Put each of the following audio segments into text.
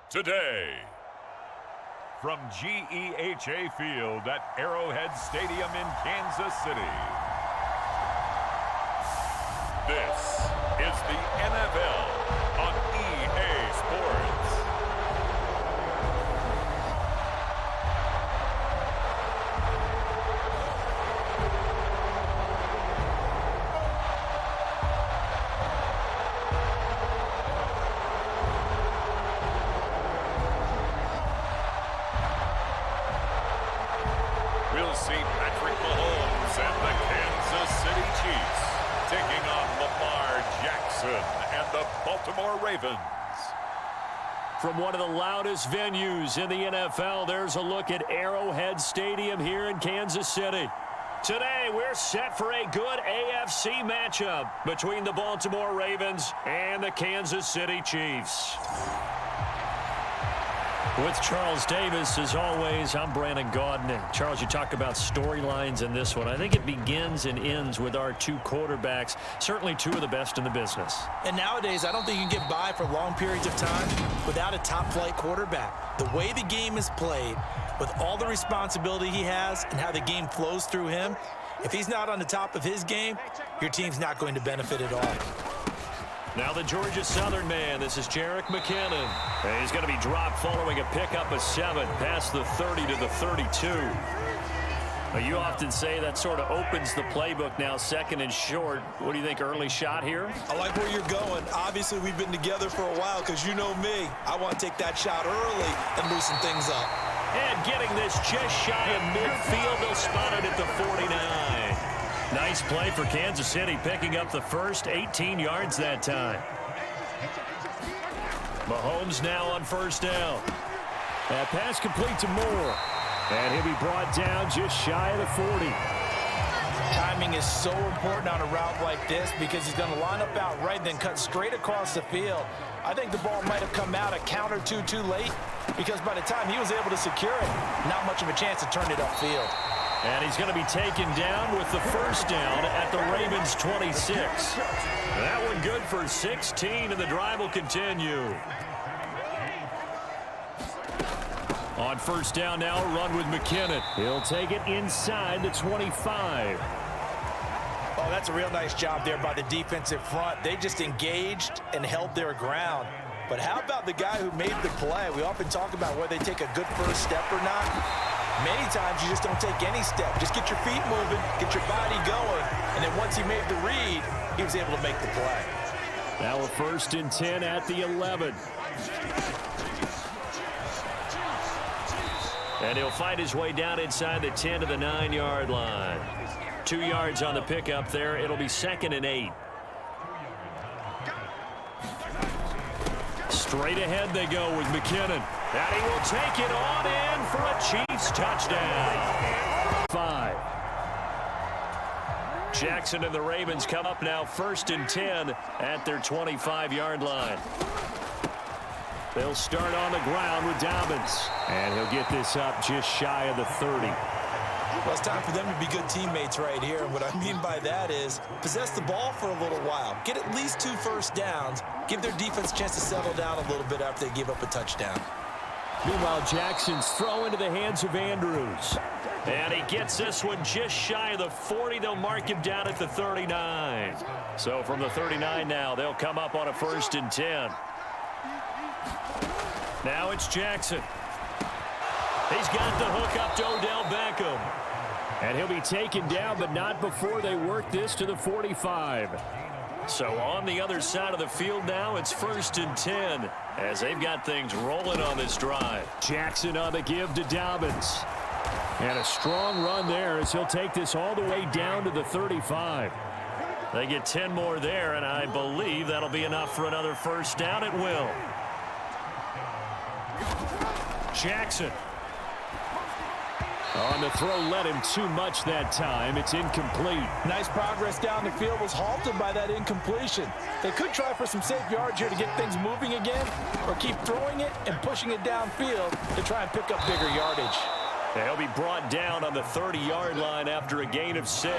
today. From GEHA Field at Arrowhead Stadium in Kansas City. This is the NFL on EA Sports. We'll see Patrick Mahomes and the Kansas City Chiefs taking on Lamar Jackson and the Baltimore Ravens. From one of the loudest venues in the NFL, there's a look at Arrowhead Stadium here in Kansas City. Today, we're set for a good AFC matchup between the Baltimore Ravens and the Kansas City Chiefs. With Charles Davis, as always, I'm Brandon Gaudin. Charles, you talk about storylines in this one. I think it begins and ends with our two quarterbacks, certainly two of the best in the business. And nowadays, I don't think you can get by for long periods of time without a top-flight quarterback. The way the game is played, with all the responsibility he has and how the game flows through him, if he's not on the top of his game, your team's not going to benefit at all. Now the Georgia Southern man, this is Jerick McKinnon. And he's going to be dropped following a pickup of 7 past the 30 to the 32. But you often say that sort of opens the playbook now, second and short. What do you think, early shot here? I like where you're going. Obviously, we've been together for a while because you know me. I want to take that shot early and loosen things up. And getting this just shy of midfield, they'll spot it at the 49. Nice play for Kansas City, picking up the first 18 yards that time. Mahomes now on first down. That pass complete to Moore. And he'll be brought down just shy of the 40. Timing is so important on a route like this because he's going to line up out right and then cut straight across the field. I think the ball might have come out a count or two too late because by the time he was able to secure it, not much of a chance to turn it upfield. And he's going to be taken down with the first down at the Ravens' 26. That one good for 16, and the drive will continue. On first down now, a run with McKinnon. He'll take it inside the 25. Oh, that's a real nice job there by the defensive front. They just engaged and held their ground. But how about the guy who made the play? We often talk about whether they take a good first step or not. Many times you just don't take any step. Just get your feet moving, get your body going, and then once he made the read, he was able to make the play. Now a 1st and 10 at the 11. And he'll find his way down inside the 10 to the 9-yard line. 2 yards on the pickup there. It'll be 2nd and 8. Straight ahead they go with McKinnon. And he will take it on in for a Chiefs touchdown. 5. Jackson and the Ravens come up now 1st and 10 at their 25-yard line. They'll start on the ground with Dobbins. And he'll get this up just shy of the 30. Well, it's time for them to be good teammates right here. And what I mean by that is possess the ball for a little while. Get at least 2 first downs. Give their defense a chance to settle down a little bit after they give up a touchdown. Meanwhile, Jackson's throw into the hands of Andrews. And he gets this one just shy of the 40. They'll mark him down at the 39. So from the 39 now, they'll come up on a 1st and 10. Now it's Jackson. He's got the hook up to Odell Beckham. And he'll be taken down, but not before they work this to the 45. So on the other side of the field now, it's 1st and 10 as they've got things rolling on this drive. Jackson on the give to Dobbins. And a strong run there as he'll take this all the way down to the 35. They get 10 more there, and I believe that'll be enough for another first down. It will. Jackson. On the throw, led him too much that time. It's incomplete. Nice progress down the field was halted by that incompletion. They could try for some safe yards here to get things moving again, or keep throwing it and pushing it downfield to try and pick up bigger yardage. He'll be brought down on the 30-yard line after a gain of 6.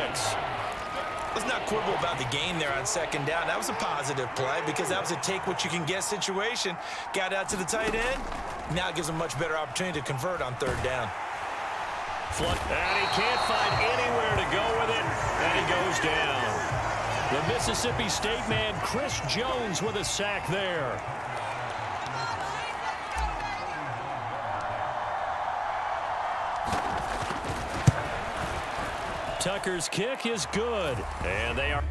Let's not quibble about the gain there on second down. That was a positive play because that was a take-what-you-can-get situation. Got out to the tight end. Now it gives him a much better opportunity to convert on third down. And he can't find anywhere to go with it, and he goes down. The Mississippi State man, Chris Jones, with a sack there. Tucker's kick is good, and they are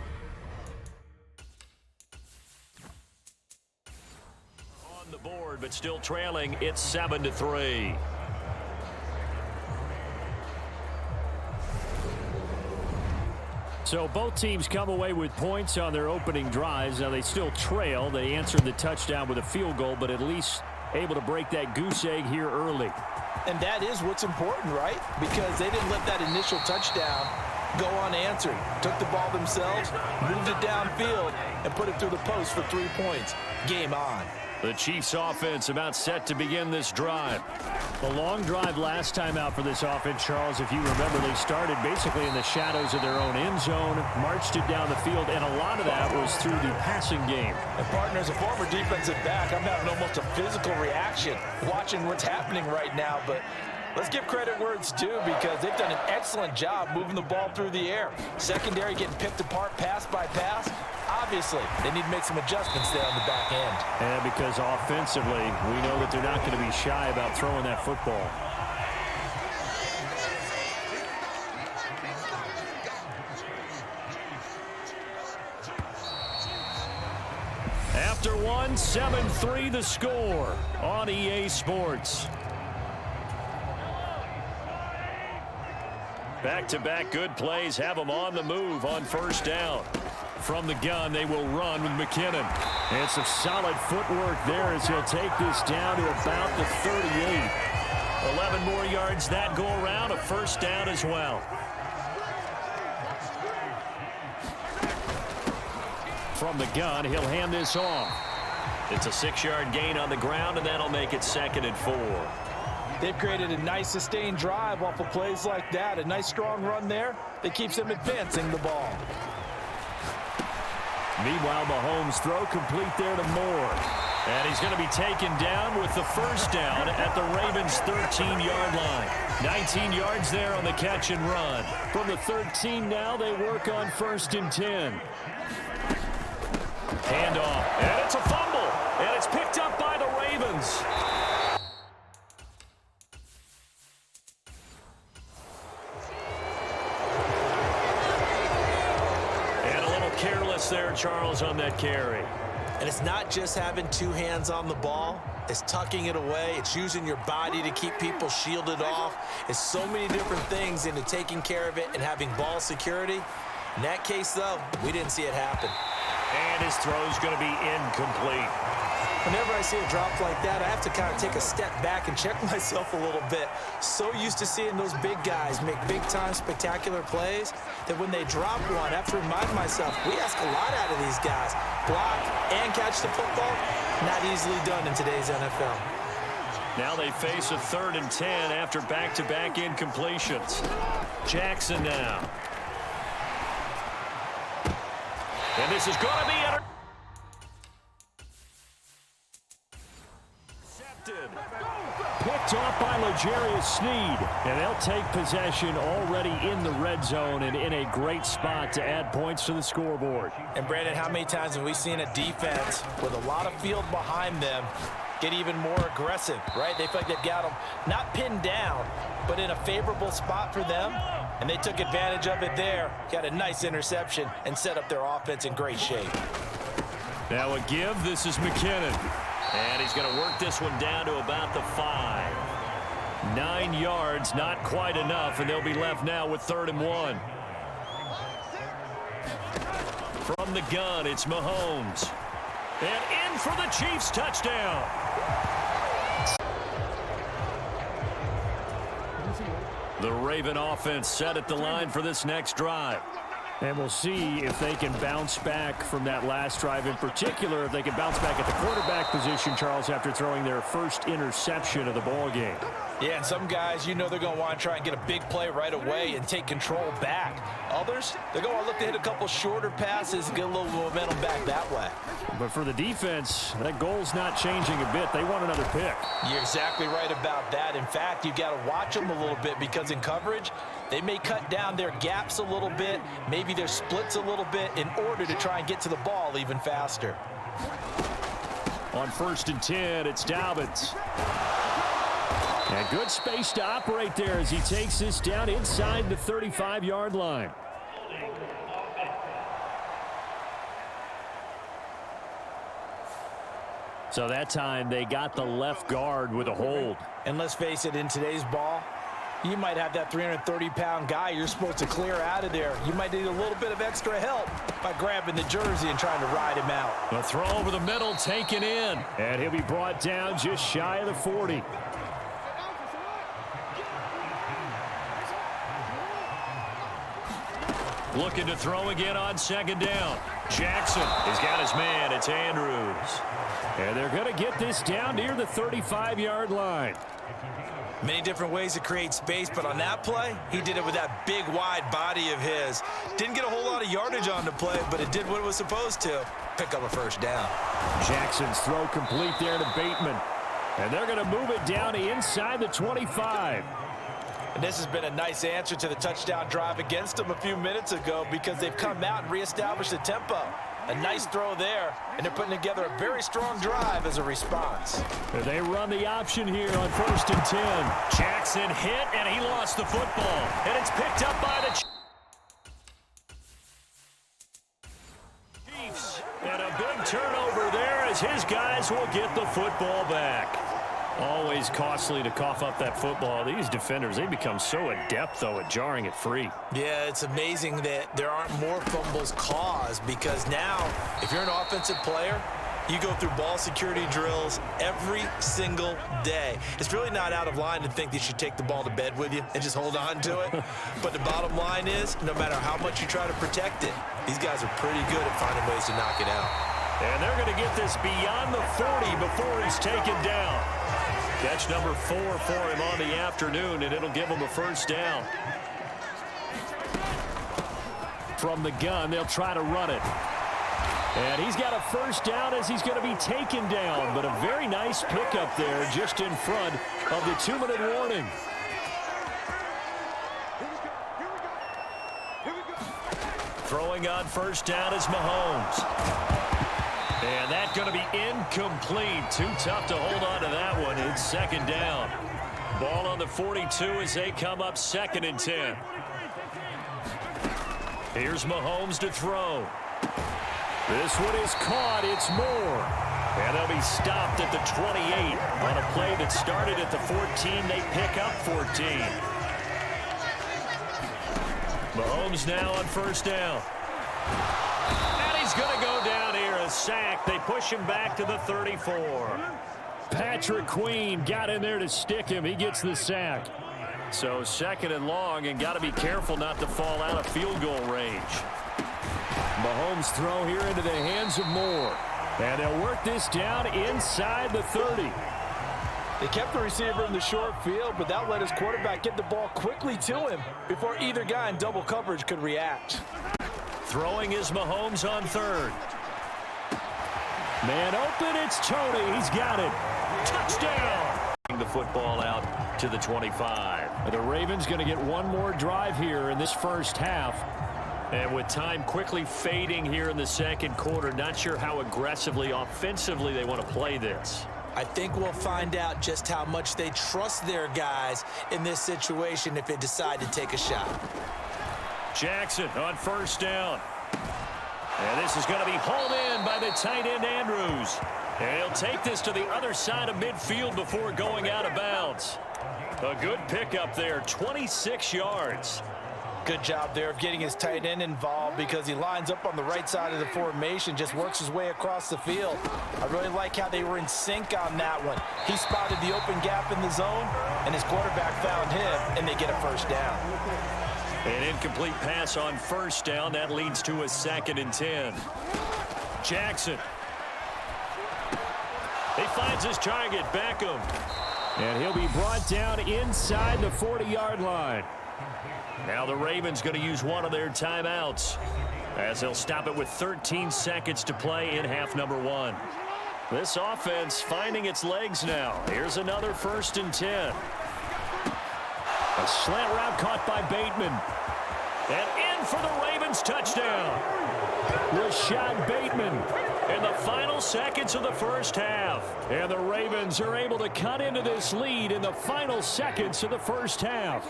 on the board, but still trailing. It's 7-3. So both teams come away with points on their opening drives. Now they still trail. They answered the touchdown with a field goal, but at least able to break that goose egg here early. And that is what's important, right? Because they didn't let that initial touchdown go unanswered. Took the ball themselves, moved it downfield, and put it through the post for 3 points. Game on. The Chiefs offense about set to begin this drive. The long drive last time out for this offense, Charles, if you remember, they started basically in the shadows of their own end zone, marched it down the field, and a lot of that was through the passing game. And partner, as a former defensive back, I'm having almost a physical reaction watching what's happening right now, but let's give credit where it's due because they've done an excellent job moving the ball through the air. Secondary getting picked apart pass by pass. Obviously, they need to make some adjustments there on the back end. And because offensively, we know that they're not going to be shy about throwing that football. After one, 7-3 the score on EA Sports. Back-to-back good plays have them on the move on first down. From the gun, they will run with McKinnon. And some solid footwork there as he'll take this down to about the 38. 11 more yards that go around, a first down as well. From the gun, he'll hand this off. It's a 6-yard gain on the ground, and that'll make it 2nd and 4. They've created a nice sustained drive off of plays like that. A nice strong run there that keeps them advancing the ball. Meanwhile, Mahomes' throw complete there to Moore. And he's going to be taken down with the first down at the Ravens' 13-yard line. 19 yards there on the catch and run. From the 13 now, they work on 1st and 10. Handoff, and it's a fumble. And it's picked up by the Ravens. Careless there, Charles, on that carry. And it's not just having 2 hands on the ball. It's tucking it away. It's using your body to keep people shielded off. It's so many different things into taking care of it and having ball security. In that case, though, we didn't see it happen. And his throw's going to be incomplete. Whenever I see a drop like that, I have to kind of take a step back and check myself a little bit. So used to seeing those big guys make big-time spectacular plays that when they drop one, I have to remind myself, we ask a lot out of these guys. Block and catch the football, not easily done in today's NFL. Now they face a 3rd and 10 after back-to-back incompletions. Jackson now. And this is going to be intercepted. Picked off by L'Jarius Sneed. And they'll take possession already in the red zone and in a great spot to add points to the scoreboard. And Brandon, how many times have we seen a defense with a lot of field behind them get even more aggressive, right? They feel like they've got them not pinned down, but in a favorable spot for them. And they took advantage of it there. Got a nice interception and set up their offense in great shape. Now a give. This is McKinnon. And he's going to work this one down to about the 5. 9 yards, not quite enough, and they'll be left now with 3rd and 1. From the gun, it's Mahomes. And in for the Chiefs touchdown. The Raven offense set at the line for this next drive. And we'll see if they can bounce back from that last drive in particular, if they can bounce back at the quarterback position, Charles, after throwing their first interception of the ball game. Yeah, and some guys, you know they're going to want to try and get a big play right away and take control back. Others, they're going to want to look to hit a couple shorter passes and get a little momentum back that way. But for the defense, that goal's not changing a bit. They want another pick. You're exactly right about that. In fact, you've got to watch them a little bit because in coverage, they may cut down their gaps a little bit, maybe their splits a little bit in order to try and get to the ball even faster. On 1st and 10, it's Dobbins. And good space to operate there as he takes this down inside the 35-yard line. So that time they got the left guard with a hold. And let's face it, in today's ball, you might have that 330-pound guy you're supposed to clear out of there. You might need a little bit of extra help by grabbing the jersey and trying to ride him out. A throw over the middle taken in. And he'll be brought down just shy of the 40. Looking to throw again on 2nd down. Jackson has got his man. It's Andrews. And they're going to get this down near the 35-yard line. Many different ways to create space, but on that play, he did it with that big, wide body of his. Didn't get a whole lot of yardage on the play, but it did what it was supposed to. Pick up a 1st down. Jackson's throw complete there to Bateman. And they're going to move it down inside the 25. And this has been a nice answer to the touchdown drive against them a few minutes ago because they've come out and reestablished the tempo. A nice throw there, and they're putting together a very strong drive as a response. They run the option here on 1st and 10. Jackson hit, and he lost the football. And it's picked up by the Chiefs. And a big turnover there as his guys will get the football back. Always costly to cough up that football. These defenders, they become so adept, though, at jarring it free. Yeah, it's amazing that there aren't more fumbles caused because now, if you're an offensive player, you go through ball security drills every single day. It's really not out of line to think that you should take the ball to bed with you and just hold on to it. But the bottom line is, no matter how much you try to protect it, these guys are pretty good at finding ways to knock it out. And they're going to get this beyond the 40 before he's taken down. Catch number 4 for him on the afternoon, and it'll give him a 1st down. From the gun, they'll try to run it. And he's got a 1st down as he's going to be taken down, but a very nice pickup there just in front of the 2-minute warning. Throwing on 1st down is Mahomes. And that's going to be incomplete. Too tough to hold on to that one. It's 2nd down. Ball on the 42 as they come up 2nd and 10. Here's Mahomes to throw. This one is caught. It's Moore. And they'll be stopped at the 28 on a play that started at the 14. They pick up 14. Mahomes now on 1st down. And he's going to go down here. A sack. They push him back to the 34. Patrick Queen got in there to stick him. He gets the sack. So 2nd and long, and got to be careful not to fall out of field goal range. Mahomes throw here into the hands of Moore. And they'll work this down inside the 30. They kept the receiver in the short field, but that let his quarterback get the ball quickly to him before either guy in double coverage could react. Throwing is Mahomes on 3rd. Man open, it's Tony. He's got it. Touchdown. The football out to the 25. The Ravens going to get one more drive here in this 1st half. And with time quickly fading here in the 2nd quarter, not sure how aggressively, offensively they want to play this. I think we'll find out just how much they trust their guys in this situation if they decide to take a shot. Jackson on 1st down. And this is going to be hauled in by the tight end Andrews. And he'll take this to the other side of midfield before going out of bounds. A good pickup there, 26 yards. Good job there of getting his tight end involved because he lines up on the right side of the formation, just works his way across the field. I really like how they were in sync on that one. He spotted the open gap in the zone, and his quarterback found him, and they get a 1st down. An incomplete pass on first down. That leads to a 2nd and 10. Jackson. He finds his target, Beckham. And he'll be brought down inside the 40-yard line. Now the Ravens going to use one of their timeouts, as they'll stop it with 13 seconds to play in half number 1. This offense finding its legs now. Here's another 1st and 10. A slant route caught by Bateman. And in for the Ravens touchdown. Rashad Bateman in the final seconds of the first half. And the Ravens are able to cut into this lead in the final seconds of the first half.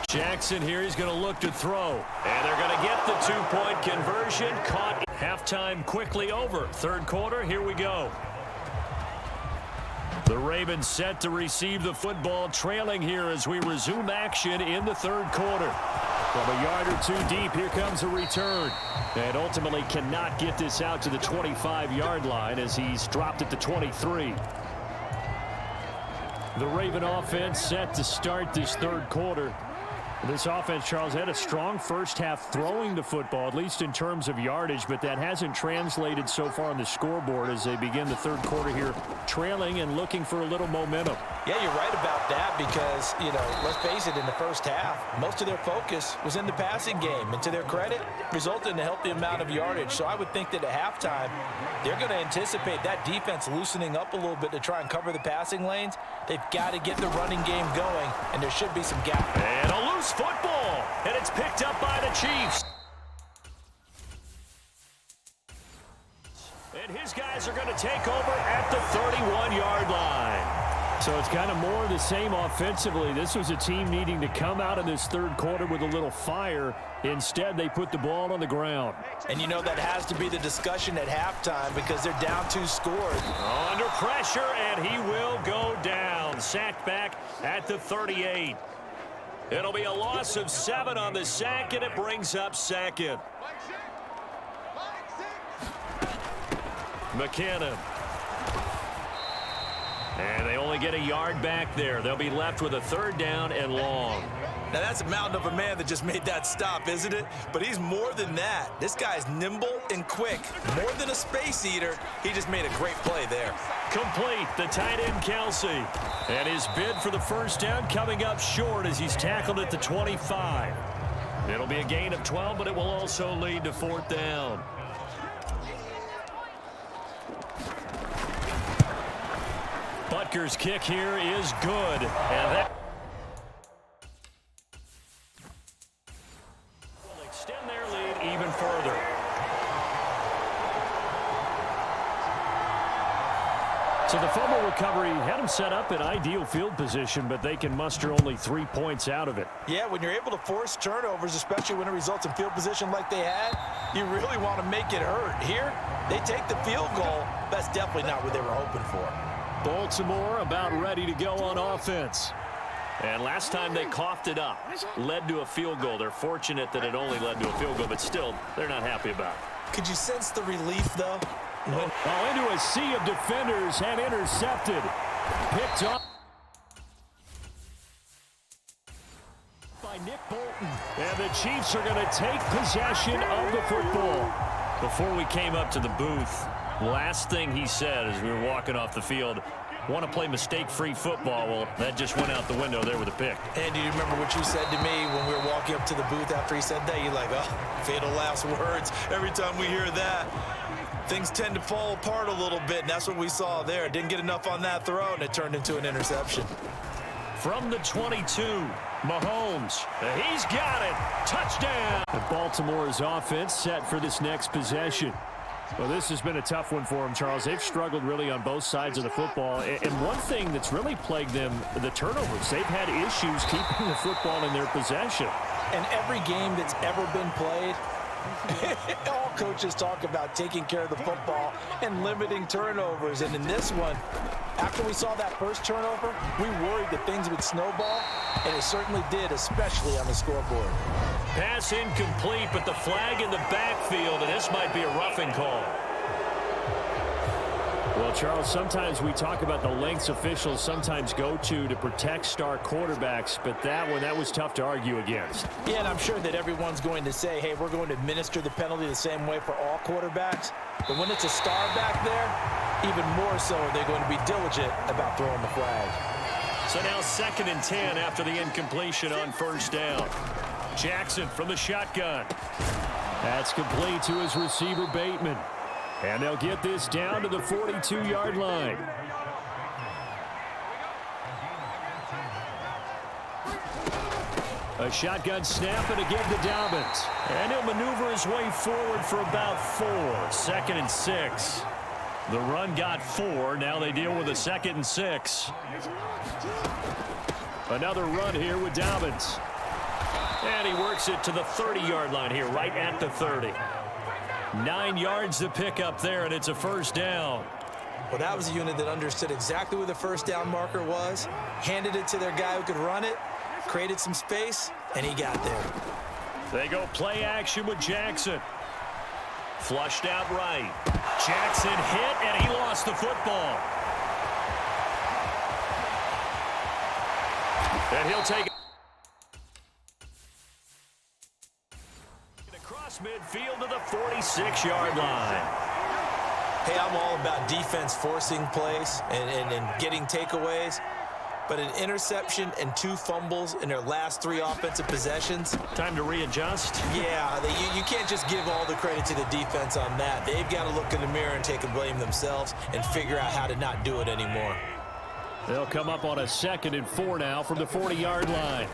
Jackson here, he's going to look to throw. And they're going to get the 2-point conversion. Caught. Halftime quickly over. 3rd quarter, here we go. The Ravens set to receive the football, trailing here as we resume action in the 3rd quarter. From a yard or 2 deep, here comes a return. And ultimately cannot get this out to the 25-yard line as he's dropped at the 23. The Raven offense set to start this 3rd quarter. This offense, Charles, had a strong first half throwing the football, at least in terms of yardage, but that hasn't translated so far on the scoreboard as they begin the 3rd quarter here, trailing and looking for a little momentum. Yeah, you're right about that because, let's face it, in the first half, most of their focus was in the passing game. And to their credit, resulted in a healthy amount of yardage. So I would think that at halftime, they're going to anticipate that defense loosening up a little bit to try and cover the passing lanes. They've got to get the running game going, and there should be some gap. And a loose football, and it's picked up by the Chiefs. And his guys are going to take over at the 31-yard line. So it's kind of more of the same offensively. This was a team needing to come out in this 3rd quarter with a little fire. Instead, they put the ball on the ground. And that has to be the discussion at halftime because they're down 2 scores. Under pressure, and he will go down. Sacked back at the 38. It'll be a loss of 7 on the sack, and it brings up 2nd. McKinnon. And they only get a yard back there. They'll be left with a 3rd down and long. Now, that's a mountain of a man that just made that stop, isn't it? But he's more than that. This guy's nimble and quick. More than a space eater, he just made a great play there. Complete, the tight end, Kelsey. And his bid for the 1st down coming up short as he's tackled at the 25. It'll be a gain of 12, but it will also lead to 4th down. Butker's kick here is good. And that will extend their lead even further. So the fumble recovery had them set up in ideal field position, but they can muster only 3 points out of it. Yeah, when you're able to force turnovers, especially when it results in field position like they had, you really want to make it hurt. Here, they take the field goal. That's definitely not what they were hoping for. Baltimore about ready to go on offense. And last time they coughed it up, led to a field goal. They're fortunate that it only led to a field goal, but still, they're not happy about it. Could you sense the relief, though? Into a sea of defenders and intercepted. Picked up by Nick Bolton. And the Chiefs are going to take possession of the football. Before we came up to the booth, last thing he said as we were walking off the field, want to play mistake-free football. Well, that just went out the window there with a pick. And do you remember what you said to me when we were walking up to the booth after he said that? You're like, oh, fatal last words. Every time we hear that, things tend to fall apart a little bit, and that's what we saw there. Didn't get enough on that throw, and it turned into an interception. From the 22, Mahomes. He's got it. Touchdown. Baltimore's offense set for this next possession. Well, this has been a tough one for them, Charles. They've struggled really on both sides of the football. And one thing that's really plagued them, the turnovers. They've had issues keeping the football in their possession. And every game that's ever been played, all coaches talk about taking care of the football and limiting turnovers. And in this one, after we saw that first turnover, we worried that things would snowball, and it certainly did, especially on the scoreboard. Pass incomplete, but the flag in the backfield, and this might be a roughing call. Well, Charles, sometimes we talk about the lengths officials sometimes go to protect star quarterbacks, but that was tough to argue against. Yeah, and I'm sure that everyone's going to say, hey, we're going to administer the penalty the same way for all quarterbacks. But when it's a star back there, even more so are they going to be diligent about throwing the flag. So now 2nd and 10 after the incompletion on 1st down. Jackson from the shotgun. That's complete to his receiver, Bateman. And they'll get this down to the 42-yard line. A shotgun snap and again to Dobbins. And he'll maneuver his way forward for about 4. 2nd and 6. The run got 4. Now they deal with a 2nd and 6. Another run here with Dobbins. And he works it to the 30-yard line here, right at the 30. 9 yards to pick up there, and it's a 1st down. Well, that was a unit that understood exactly where the 1st down marker was, handed it to their guy who could run it, created some space, and he got there. They go play action with Jackson. Flushed out right. Jackson hit, and he lost the football. And he'll take it. Across midfield to the 46-yard line. Hey, I'm all about defense forcing plays and getting takeaways. But an interception and 2 fumbles in their last 3 offensive possessions. Time to readjust. Yeah, you can't just give all the credit to the defense on that. They've got to look in the mirror and take a blame themselves and figure out how to not do it anymore. They'll come up on a 2nd and 4 now from the 40-yard line.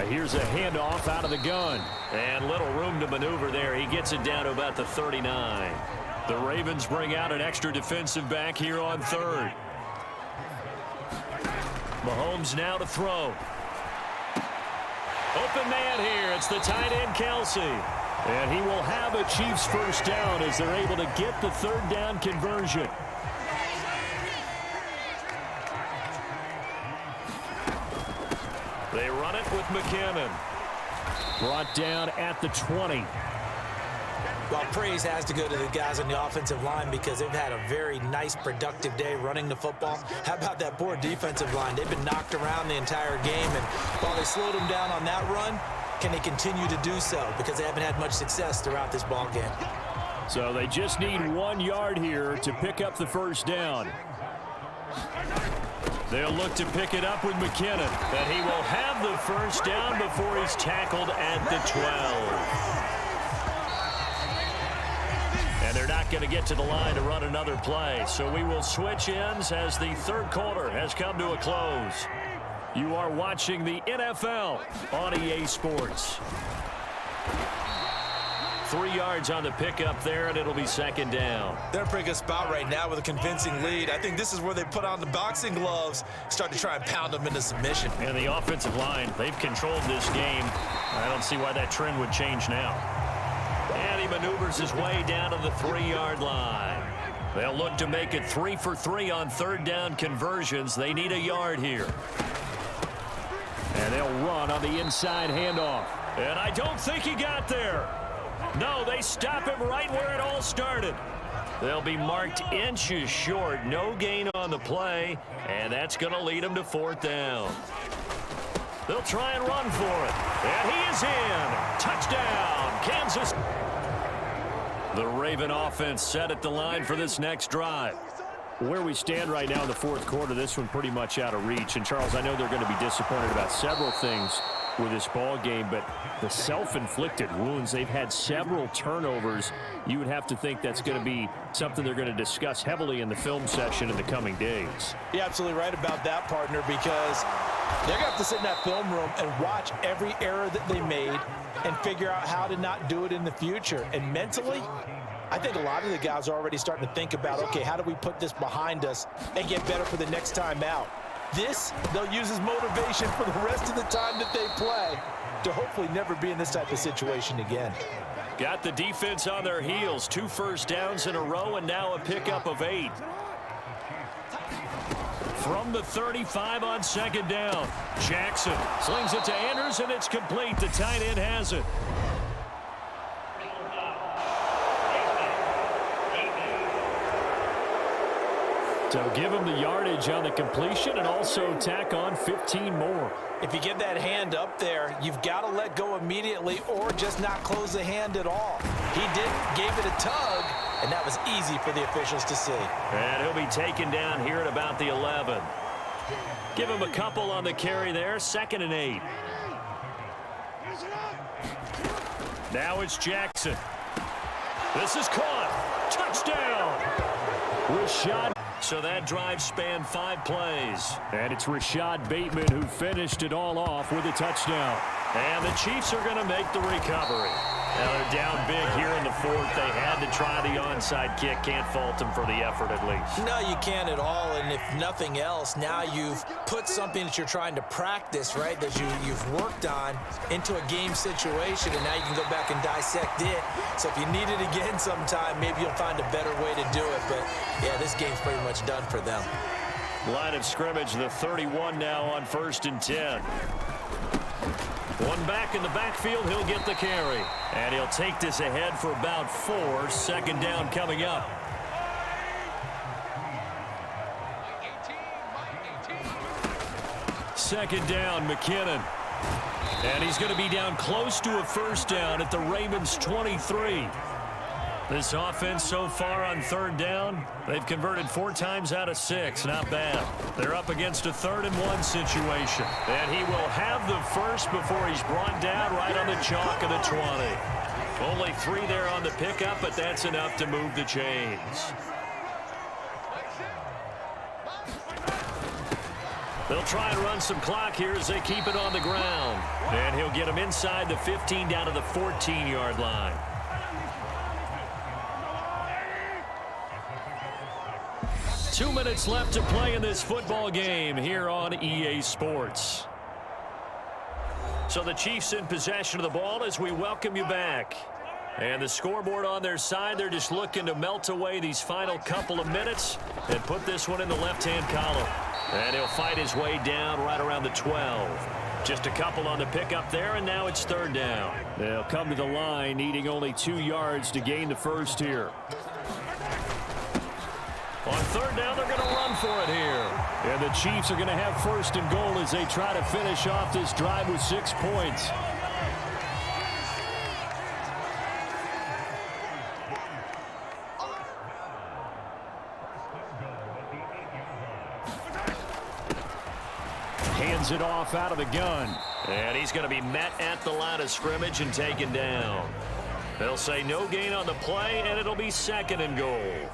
Here's a handoff out of the gun. And little room to maneuver there. He gets it down to about the 39. The Ravens bring out an extra defensive back here on 3rd. Mahomes now to throw. Open man here. It's the tight end, Kelsey. And he will have a Chiefs 1st down as they're able to get the 3rd down conversion. They run it with McKinnon. Brought down at the 20. Well, praise has to go to the guys on the offensive line because they've had a very nice, productive day running the football. How about that poor defensive line? They've been knocked around the entire game, and while they slowed them down on that run, can they continue to do so? Because they haven't had much success throughout this ball game. So they just need 1 yard here to pick up the 1st down. They'll look to pick it up with McKinnon, but he will have the 1st down before he's tackled at the 12. And they're not going to get to the line to run another play. So we will switch ends as the 3rd quarter has come to a close. You are watching the NFL on EA Sports. 3 yards on the pickup there, and it'll be 2nd down. They're in a pretty good spot right now with a convincing lead. I think this is where they put on the boxing gloves, start to try and pound them into submission. And the offensive line, they've controlled this game. I don't see why that trend would change now. And he maneuvers his way down to the 3-yard line. They'll look to make it 3 for 3 on 3rd down conversions. They need a yard here. And they'll run on the inside handoff. And I don't think he got there. No, they stop him right where it all started. They'll be marked inches short. No gain on the play. And that's going to lead them to 4th down. They'll try and run for it. And he is in. Touchdown, Kansas. The Raven offense set at the line for this next drive. Where we stand right now in the 4th quarter, this one pretty much out of reach. And, Charles, I know they're going to be disappointed about several things with this ball game, but the self-inflicted wounds, they've had several turnovers. You would have to think that's going to be something they're going to discuss heavily in the film session in the coming days. You're absolutely right about that, partner, because they're going to have to sit in that film room and watch every error that they made and figure out how to not do it in the future. And mentally, I think a lot of the guys are already starting to think about, okay, how do we put this behind us and get better for the next time out? This, they'll use as motivation for the rest of the time that they play to hopefully never be in this type of situation again. Got the defense on their heels. 2 first downs in a row and now a pickup of 8. From the 35 on 2nd down. Jackson slings it to Andrews, and it's complete. The tight end has it. So give him the yardage on the completion and also tack on 15 more. If you get that hand up there, you've got to let go immediately or just not close the hand at all. He didn't, gave it a tug, and that was easy for the officials to see. And he'll be taken down here at about the 11. Give him a couple on the carry there, 2nd and 8. Now it's Jackson. This is caught. Touchdown. Rashad. So that drive spanned 5 plays. And it's Rashad Bateman who finished it all off with a touchdown. And the Chiefs are going to make the recovery. Now they're down big here in the 4th. They had to try the onside kick. Can't fault them for the effort at least. No, you can't at all. And if nothing else, now you've put something that you're trying to practice, right, that you've worked on into a game situation, and now you can go back and dissect it. So if you need it again sometime, maybe you'll find a better way to do it. But, yeah, this game's pretty much done for them. Line of scrimmage, the 31 now on 1st and 10. One back in the backfield, he'll get the carry. And he'll take this ahead for about 4. 2nd down coming up. Second down, McKinnon. And he's going to be down close to a 1st down at the Ravens 23. This offense so far on 3rd down, they've converted 4 times out of 6. Not bad. They're up against a 3rd and 1 situation. And he will have the first before he's brought down right on the chalk of the 20. Only 3 there on the pickup, but that's enough to move the chains. They'll try and run some clock here as they keep it on the ground. And he'll get him inside the 15 down to the 14-yard line. Two minutes left to play in this football game here on EA Sports. So the Chiefs in possession of the ball as we welcome you back. And the scoreboard on their side, they're just looking to melt away these final couple of minutes and put this one in the left-hand column. And he'll fight his way down right around the 12. Just a couple on the pickup there, and now it's 3rd down. They'll come to the line, needing only 2 yards to gain the first here. On 3rd down, they're going to run for it here. And the Chiefs are going to have 1st and goal as they try to finish off this drive with 6 points. Hands it off out of the gun. And he's going to be met at the line of scrimmage and taken down. They'll say no gain on the play, and it'll be 2nd and goal.